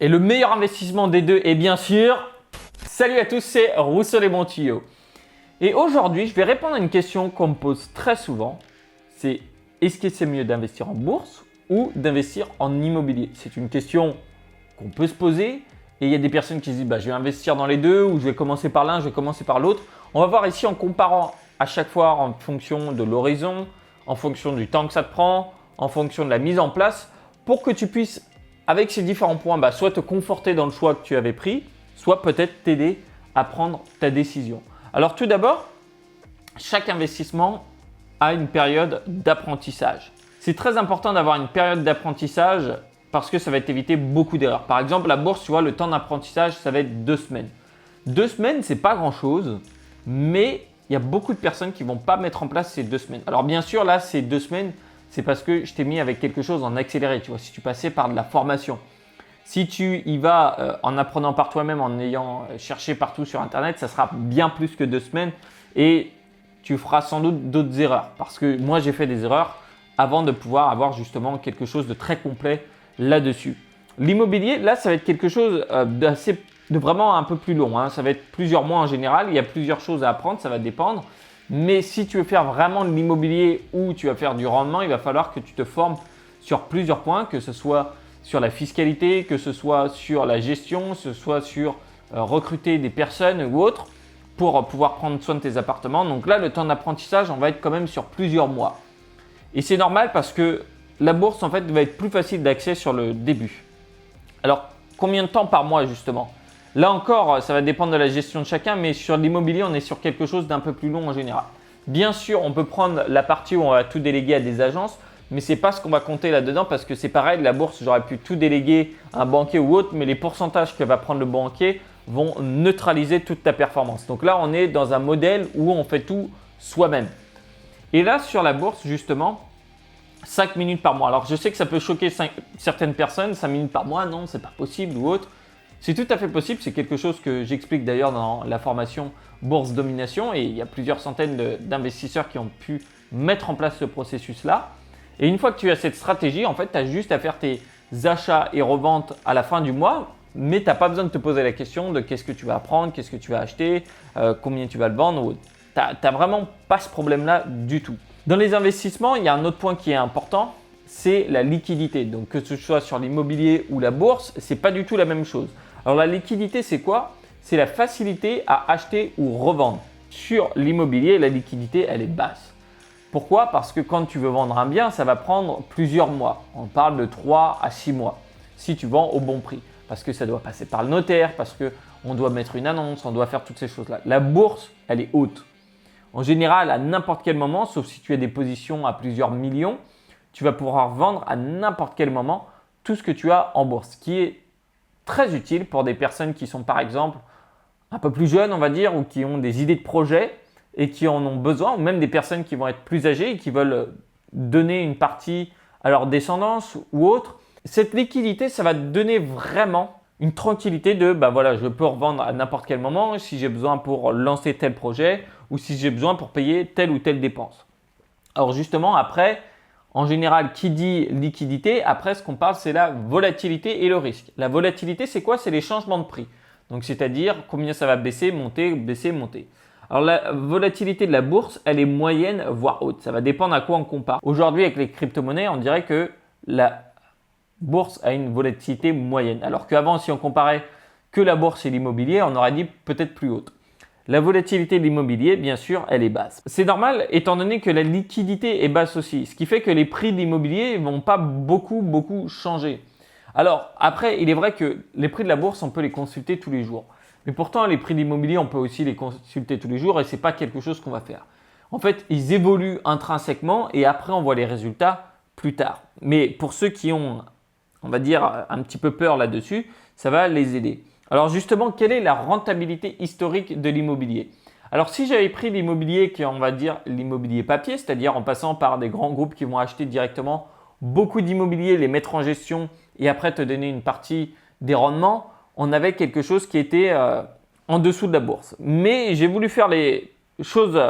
Et le meilleur investissement des deux est bien sûr… Salut à tous, c'est Rousseau les bons tuyaux. Et aujourd'hui, je vais répondre à une question qu'on me pose très souvent. C'est est-ce que c'est mieux d'investir en bourse ou d'investir en immobilier? C'est une question qu'on peut se poser. Et il y a des personnes qui se disent je vais investir dans les deux ou je vais commencer par l'un, je vais commencer par l'autre. On va voir ici en comparant à chaque fois en fonction de l'horizon, en fonction du temps que ça te prend, en fonction de la mise en place pour que tu puisses, avec ces différents points, soit te conforter dans le choix que tu avais pris, soit peut-être t'aider à prendre ta décision. Alors tout d'abord, chaque investissement a une période d'apprentissage. C'est très important d'avoir une période d'apprentissage parce que ça va t'éviter beaucoup d'erreurs. Par exemple, la bourse, tu vois, le temps d'apprentissage, ça va être 2 semaines. 2 semaines, c'est pas grand-chose, mais il y a beaucoup de personnes qui ne vont pas mettre en place ces 2 semaines. Alors bien sûr, là, ces 2 semaines, c'est parce que je t'ai mis avec quelque chose en accéléré. Tu vois, si tu passais par de la formation, si tu y vas en apprenant par toi-même, en ayant cherché partout sur Internet, ça sera bien plus que 2 semaines et tu feras sans doute d'autres erreurs. Parce que moi, j'ai fait des erreurs avant de pouvoir avoir justement quelque chose de très complet là-dessus. L'immobilier, là, ça va être quelque chose de vraiment un peu plus long. Ça va être plusieurs mois en général. Il y a plusieurs choses à apprendre, ça va dépendre. Mais si tu veux faire vraiment de l'immobilier ou tu vas faire du rendement, il va falloir que tu te formes sur plusieurs points, que ce soit sur la fiscalité, que ce soit sur la gestion, que ce soit sur recruter des personnes ou autres pour pouvoir prendre soin de tes appartements. Donc là, le temps d'apprentissage, on va être quand même sur plusieurs mois. Et c'est normal parce que la bourse, en fait, va être plus facile d'accès sur le début. Alors, combien de temps par mois justement? Là encore, ça va dépendre de la gestion de chacun, mais sur l'immobilier, on est sur quelque chose d'un peu plus long en général. Bien sûr, on peut prendre la partie où on va tout déléguer à des agences, mais ce n'est pas ce qu'on va compter là-dedans parce que c'est pareil, la bourse, j'aurais pu tout déléguer à un banquier ou autre, mais les pourcentages que va prendre le banquier vont neutraliser toute ta performance. Donc là, on est dans un modèle où on fait tout soi-même. Et là, sur la bourse, justement, 5 minutes par mois. Alors, je sais que ça peut choquer certaines personnes, 5 minutes par mois, non, c'est pas possible ou autre. C'est tout à fait possible, c'est quelque chose que j'explique d'ailleurs dans la formation Bourse Domination et il y a plusieurs centaines d'investisseurs qui ont pu mettre en place ce processus-là. Et une fois que tu as cette stratégie, en fait, tu as juste à faire tes achats et reventes à la fin du mois, mais tu n'as pas besoin de te poser la question de qu'est-ce que tu vas apprendre, qu'est-ce que tu vas acheter, combien tu vas le vendre. Tu n'as vraiment pas ce problème-là du tout. Dans les investissements, il y a un autre point qui est important, c'est la liquidité. Donc que ce soit sur l'immobilier ou la bourse, ce n'est pas du tout la même chose. Alors la liquidité, c'est quoi? C'est la facilité à acheter ou revendre. Sur l'immobilier, la liquidité, elle est basse. Pourquoi? Parce que quand tu veux vendre un bien, ça va prendre plusieurs mois. On parle de 3 à 6 mois si tu vends au bon prix. Parce que ça doit passer par le notaire, parce qu'on doit mettre une annonce, on doit faire toutes ces choses-là. La bourse, elle est haute. En général, à n'importe quel moment, sauf si tu as des positions à plusieurs millions, tu vas pouvoir vendre à n'importe quel moment tout ce que tu as en bourse, ce qui est très utile pour des personnes qui sont par exemple un peu plus jeunes, on va dire, ou qui ont des idées de projet et qui en ont besoin, ou même des personnes qui vont être plus âgées et qui veulent donner une partie à leur descendance ou autre. Cette liquidité, ça va te donner vraiment une tranquillité de je peux revendre à n'importe quel moment si j'ai besoin pour lancer tel projet ou si j'ai besoin pour payer telle ou telle dépense. Alors justement, après, en général, qui dit liquidité, après ce qu'on parle, c'est la volatilité et le risque. La volatilité, c'est quoi? C'est les changements de prix. Donc c'est-à-dire combien ça va baisser, monter, baisser, monter. Alors la volatilité de la bourse, elle est moyenne, voire haute. Ça va dépendre à quoi on compare. Aujourd'hui, avec les crypto-monnaies, on dirait que la bourse a une volatilité moyenne. Alors qu'avant, si on comparait que la bourse et l'immobilier, on aurait dit peut-être plus haute. La volatilité de l'immobilier, bien sûr, elle est basse. C'est normal étant donné que la liquidité est basse aussi, ce qui fait que les prix de l'immobilier ne vont pas beaucoup changer. Alors après, il est vrai que les prix de la bourse, on peut les consulter tous les jours. Mais pourtant, les prix de l'immobilier, on peut aussi les consulter tous les jours et ce n'est pas quelque chose qu'on va faire. En fait, ils évoluent intrinsèquement et après, on voit les résultats plus tard. Mais pour ceux qui ont, on va dire, un petit peu peur là-dessus, ça va les aider. Alors justement, quelle est la rentabilité historique de l'immobilier? Alors si j'avais pris l'immobilier qui est, on va dire, l'immobilier papier, c'est-à-dire en passant par des grands groupes qui vont acheter directement beaucoup d'immobilier, les mettre en gestion et après te donner une partie des rendements, on avait quelque chose qui était en dessous de la bourse. Mais j'ai voulu faire les choses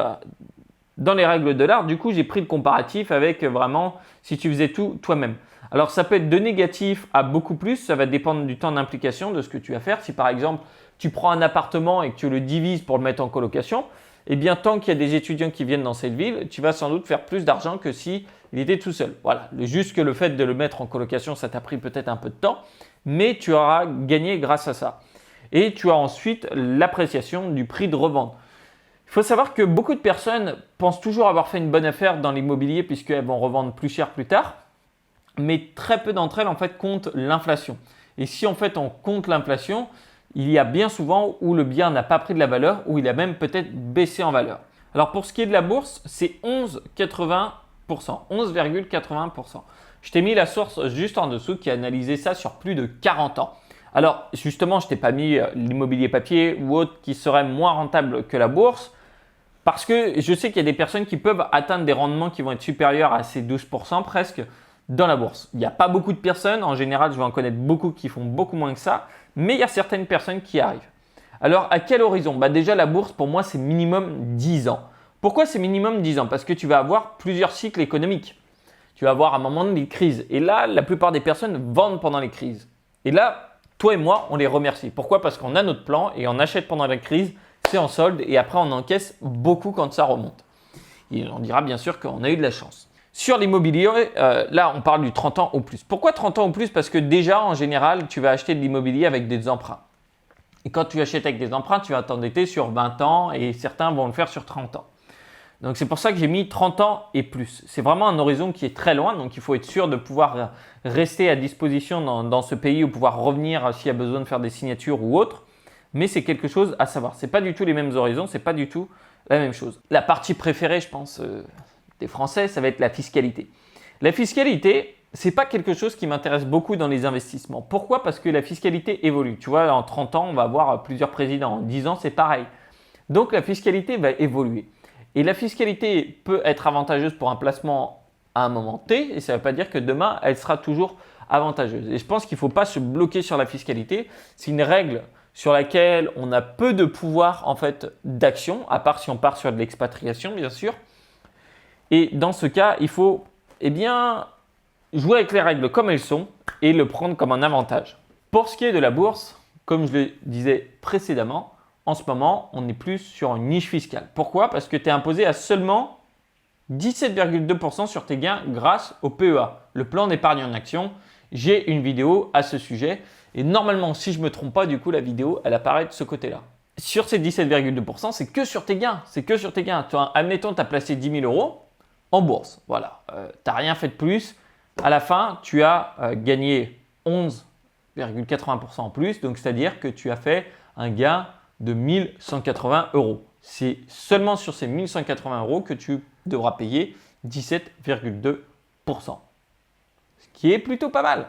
dans les règles de l'art. Du coup, j'ai pris le comparatif avec vraiment si tu faisais tout toi-même. Alors ça peut être de négatif à beaucoup plus, ça va dépendre du temps d'implication de ce que tu vas faire. Si par exemple tu prends un appartement et que tu le divises pour le mettre en colocation, eh bien tant qu'il y a des étudiants qui viennent dans cette ville, tu vas sans doute faire plus d'argent que si il était tout seul. Voilà, juste que le fait de le mettre en colocation, ça t'a pris peut-être un peu de temps, mais tu auras gagné grâce à ça. Et tu as ensuite l'appréciation du prix de revente. Il faut savoir que beaucoup de personnes pensent toujours avoir fait une bonne affaire dans l'immobilier puisqu'elles vont revendre plus cher plus tard, mais très peu d'entre elles en fait comptent l'inflation. Et si en fait on compte l'inflation, il y a bien souvent où le bien n'a pas pris de la valeur, ou il a même peut-être baissé en valeur. Alors pour ce qui est de la bourse, c'est 11,80%, 11,80%. Je t'ai mis la source juste en dessous qui a analysé ça sur plus de 40 ans. Alors justement, je t'ai pas mis l'immobilier papier ou autre qui serait moins rentable que la bourse parce que je sais qu'il y a des personnes qui peuvent atteindre des rendements qui vont être supérieurs à ces 12% presque dans la bourse. Il n'y a pas beaucoup de personnes, en général je vais en connaître beaucoup qui font beaucoup moins que ça, mais il y a certaines personnes qui arrivent. Alors à quel horizon? Déjà la bourse pour moi c'est minimum 10 ans. Pourquoi c'est minimum 10 ans? Parce que tu vas avoir plusieurs cycles économiques. Tu vas avoir un moment des crises et là la plupart des personnes vendent pendant les crises. Et là, toi et moi, on les remercie. Pourquoi? Parce qu'on a notre plan et on achète pendant la crise, c'est en solde et après on encaisse beaucoup quand ça remonte. Et on dira bien sûr qu'on a eu de la chance. Sur l'immobilier, là on parle du 30 ans ou plus. Pourquoi 30 ans ou plus? Parce que déjà en général, tu vas acheter de l'immobilier avec des emprunts. Et quand tu achètes avec des emprunts, tu vas t'endetter sur 20 ans et certains vont le faire sur 30 ans. Donc c'est pour ça que j'ai mis 30 ans et plus. C'est vraiment un horizon qui est très loin, donc il faut être sûr de pouvoir rester à disposition dans ce pays ou pouvoir revenir s'il y a besoin de faire des signatures ou autre. Mais c'est quelque chose à savoir. Ce n'est pas du tout les mêmes horizons, ce n'est pas du tout la même chose. La partie préférée, je pense, des Français, ça va être la fiscalité. La fiscalité, ce n'est pas quelque chose qui m'intéresse beaucoup dans les investissements. Pourquoi? Parce que la fiscalité évolue. Tu vois, en 30 ans, on va avoir plusieurs présidents. En 10 ans, c'est pareil. Donc la fiscalité va évoluer. Et la fiscalité peut être avantageuse pour un placement à un moment T, et ça ne veut pas dire que demain, elle sera toujours avantageuse. Et je pense qu'il ne faut pas se bloquer sur la fiscalité. C'est une règle sur laquelle on a peu de pouvoir en fait d'action, à part si on part sur de l'expatriation, bien sûr. Et dans ce cas, il faut jouer avec les règles comme elles sont et le prendre comme un avantage. Pour ce qui est de la bourse, comme je le disais précédemment, en ce moment, on est plus sur une niche fiscale. Pourquoi? Parce que tu es imposé à seulement 17,2% sur tes gains grâce au PEA, le plan d'épargne en action. J'ai une vidéo à ce sujet et normalement, si je ne me trompe pas, du coup, la vidéo, elle apparaît de ce côté-là. Sur ces 17,2%, c'est que sur tes gains. C'est que sur tes gains. Admettons, tu as placé 10 000 € en bourse. Voilà, tu n'as rien fait de plus. À la fin, tu as gagné 11,80% en plus. Donc, c'est-à-dire que tu as fait un gain de 1 180 €. C'est seulement sur ces 1 180 € que tu devras payer 17,2%. Ce qui est plutôt pas mal.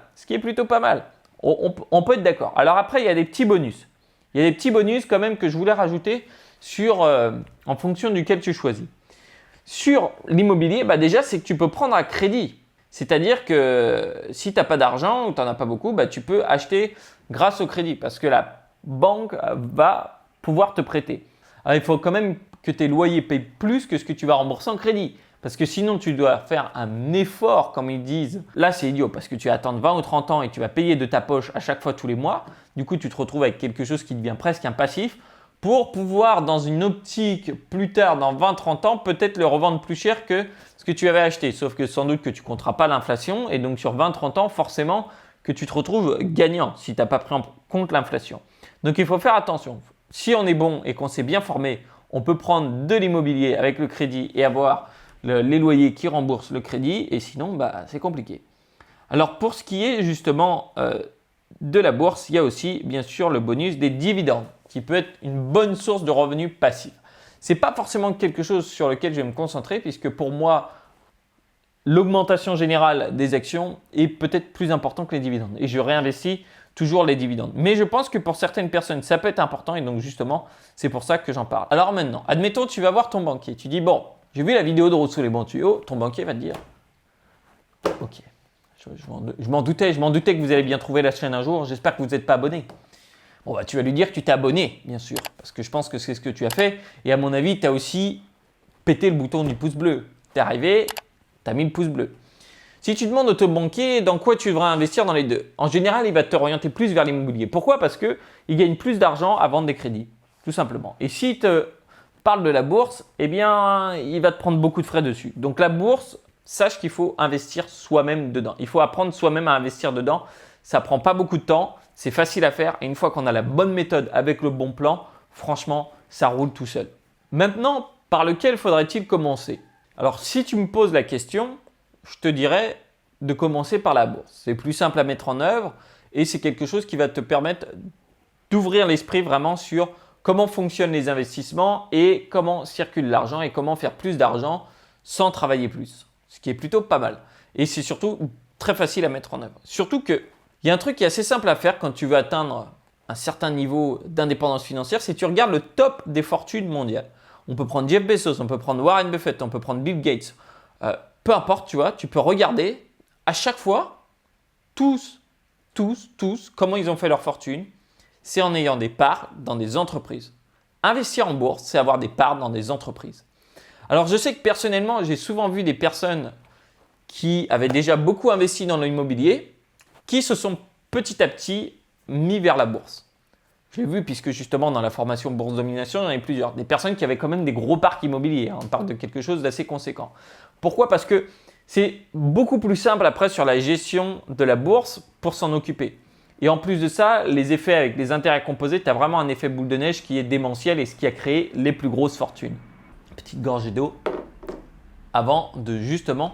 On peut être d'accord. Alors après, il y a des petits bonus. Il y a des petits bonus quand même que je voulais rajouter en fonction duquel tu choisis. Sur l'immobilier, déjà, c'est que tu peux prendre à crédit. C'est-à-dire que si tu n'as pas d'argent ou tu n'en as pas beaucoup, tu peux acheter grâce au crédit parce que la banque va pouvoir te prêter. Alors, il faut quand même que tes loyers payent plus que ce que tu vas rembourser en crédit. Parce que sinon, tu dois faire un effort, comme ils disent. Là, c'est idiot parce que tu vas attendre 20 ou 30 ans et tu vas payer de ta poche à chaque fois tous les mois. Du coup, tu te retrouves avec quelque chose qui devient presque un passif pour pouvoir, dans une optique plus tard, dans 20-30 ans, peut-être le revendre plus cher que ce que tu avais acheté. Sauf que sans doute que tu ne compteras pas l'inflation et donc sur 20-30 ans, forcément que tu te retrouves gagnant si tu n'as pas pris en compte l'inflation. Donc, il faut faire attention. Si on est bon et qu'on s'est bien formé, on peut prendre de l'immobilier avec le crédit et avoir les loyers qui remboursent le crédit et sinon, c'est compliqué. Alors, pour ce qui est justement de la bourse, il y a aussi bien sûr le bonus des dividendes qui peut être une bonne source de revenus passifs. Ce n'est pas forcément quelque chose sur lequel je vais me concentrer puisque pour moi, l'augmentation générale des actions est peut-être plus importante que les dividendes et je réinvestis toujours les dividendes. Mais je pense que pour certaines personnes, ça peut être important et donc justement, c'est pour ça que j'en parle. Alors maintenant, admettons, tu vas voir ton banquier. Tu dis, bon, j'ai vu la vidéo de Rousseau les bons tuyaux. Ton banquier va te dire, ok, je m'en doutais que vous allez bien trouver la chaîne un jour. J'espère que vous n'êtes pas abonné. Bon, tu vas lui dire que tu t'es abonné, bien sûr, parce que je pense que c'est ce que tu as fait. Et à mon avis, tu as aussi pété le bouton du pouce bleu. Tu es arrivé, tu as mis le pouce bleu. Si tu demandes au ton banquier dans quoi tu devrais investir dans les deux, en général, il va t'orienter plus vers l'immobilier. Pourquoi? Parce qu'il gagne plus d'argent à vendre des crédits, tout simplement. Et s'il te parle de la bourse, eh bien, il va te prendre beaucoup de frais dessus. Donc la bourse, sache qu'il faut investir soi-même dedans. Il faut apprendre soi-même à investir dedans. Ça ne prend pas beaucoup de temps, c'est facile à faire. Et une fois qu'on a la bonne méthode avec le bon plan, franchement, ça roule tout seul. Maintenant, par lequel faudrait-il commencer? Alors, si tu me poses la question, je te dirais de commencer par la bourse. C'est plus simple à mettre en œuvre et c'est quelque chose qui va te permettre d'ouvrir l'esprit vraiment sur comment fonctionnent les investissements et comment circule l'argent et comment faire plus d'argent sans travailler plus. Ce qui est plutôt pas mal. Et c'est surtout très facile à mettre en œuvre. Surtout qu'il y a un truc qui est assez simple à faire quand tu veux atteindre un certain niveau d'indépendance financière, c'est que tu regardes le top des fortunes mondiales. On peut prendre Jeff Bezos, on peut prendre Warren Buffett, on peut prendre Bill Gates. Peu importe, tu vois, tu peux regarder à chaque fois, tous, comment ils ont fait leur fortune. C'est en ayant des parts dans des entreprises. Investir en bourse, c'est avoir des parts dans des entreprises. Alors, je sais que personnellement, j'ai souvent vu des personnes qui avaient déjà beaucoup investi dans l'immobilier, qui se sont petit à petit mis vers la bourse. Je l'ai vu puisque justement dans la formation Bourse Domination, il y en avait plusieurs. Des personnes qui avaient quand même des gros parcs immobiliers. On parle de quelque chose d'assez conséquent. Pourquoi? Parce que c'est beaucoup plus simple après sur la gestion de la bourse pour s'en occuper. Et en plus de ça, les effets avec les intérêts composés, tu as vraiment un effet boule de neige qui est démentiel et ce qui a créé les plus grosses fortunes. Petite gorgée d'eau avant de justement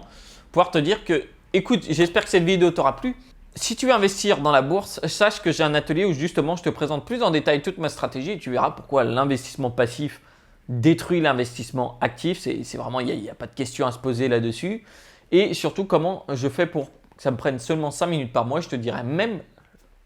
pouvoir te dire que, écoute, j'espère que cette vidéo t'aura plu. Si tu veux investir dans la bourse, sache que j'ai un atelier où justement je te présente plus en détail toute ma stratégie et tu verras pourquoi l'investissement passif détruit l'investissement actif. C'est vraiment, il n'y a pas de question à se poser là-dessus. Et surtout, comment je fais pour que ça me prenne seulement 5 minutes par mois. Je te dirai même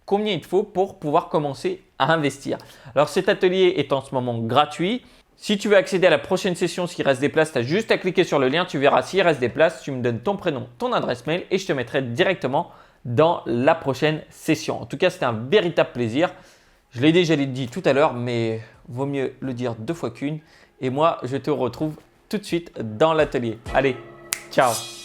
combien il te faut pour pouvoir commencer à investir. Alors cet atelier est en ce moment gratuit. Si tu veux accéder à la prochaine session, s'il reste des places, tu as juste à cliquer sur le lien. Tu verras s'il reste des places. Tu me donnes ton prénom, ton adresse mail et je te mettrai directement dans la prochaine session. En tout cas, c'était un véritable plaisir. Je l'ai déjà dit tout à l'heure, mais vaut mieux le dire 2 fois qu'une. Et moi, je te retrouve tout de suite dans l'atelier. Allez, ciao!